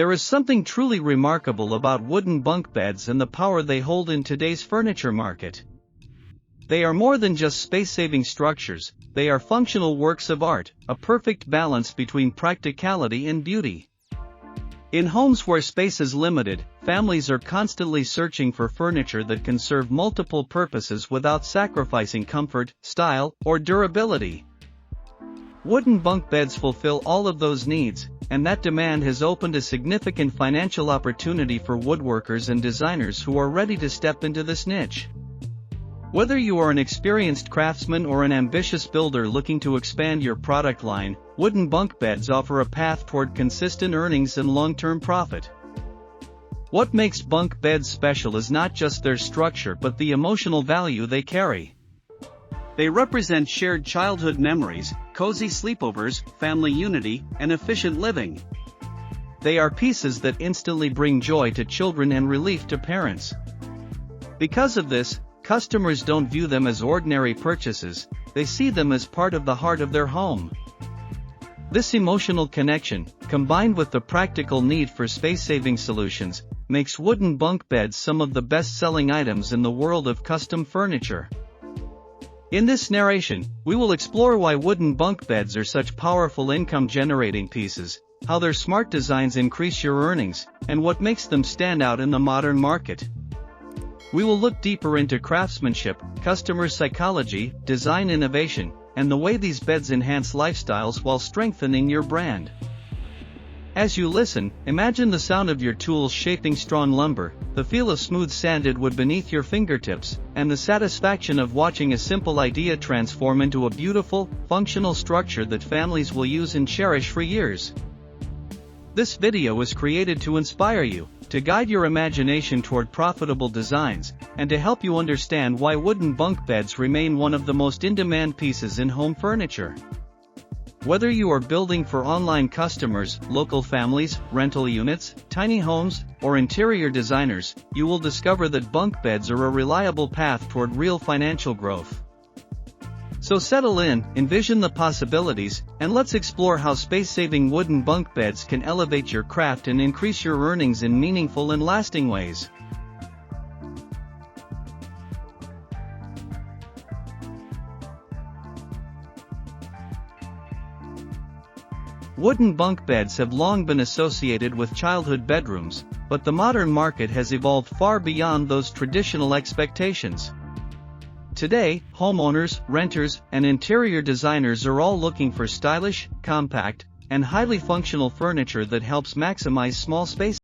There is something truly remarkable about wooden bunk beds and the power they hold in today's furniture market. They are more than just space-saving structures, they are functional works of art, a perfect balance between practicality and beauty. In homes where space is limited, families are constantly searching for furniture that can serve multiple purposes without sacrificing comfort, style, or durability. Wooden bunk beds fulfill all of those needs, and that demand has opened a significant financial opportunity for woodworkers and designers who are ready to step into this niche. Whether you are an experienced craftsman or an ambitious builder looking to expand your product line, wooden bunk beds offer a path toward consistent earnings and long-term profit. What makes bunk beds special is not just their structure but the emotional value they carry. They represent shared childhood memories, cozy sleepovers, family unity, and efficient living. They are pieces that instantly bring joy to children and relief to parents. Because of this, customers don't view them as ordinary purchases, they see them as part of the heart of their home. This emotional connection, combined with the practical need for space-saving solutions, makes wooden bunk beds some of the best-selling items in the world of custom furniture. In this narration, we will explore why wooden bunk beds are such powerful income-generating pieces, how their smart designs increase your earnings, and what makes them stand out in the modern market. We will look deeper into craftsmanship, customer psychology, design innovation, and the way these beds enhance lifestyles while strengthening your brand. As you listen, imagine the sound of your tools shaping strong lumber, the feel of smooth sanded wood beneath your fingertips, and the satisfaction of watching a simple idea transform into a beautiful, functional structure that families will use and cherish for years. This video was created to inspire you, to guide your imagination toward profitable designs, and to help you understand why wooden bunk beds remain one of the most in-demand pieces in home furniture. Whether you are building for online customers, local families, rental units, tiny homes, or interior designers, you will discover that bunk beds are a reliable path toward real financial growth. So settle in, envision the possibilities, and let's explore how space-saving wooden bunk beds can elevate your craft and increase your earnings in meaningful and lasting ways. Wooden bunk beds have long been associated with childhood bedrooms, but the modern market has evolved far beyond those traditional expectations. Today, homeowners, renters, and interior designers are all looking for stylish, compact, and highly functional furniture that helps maximize small spaces.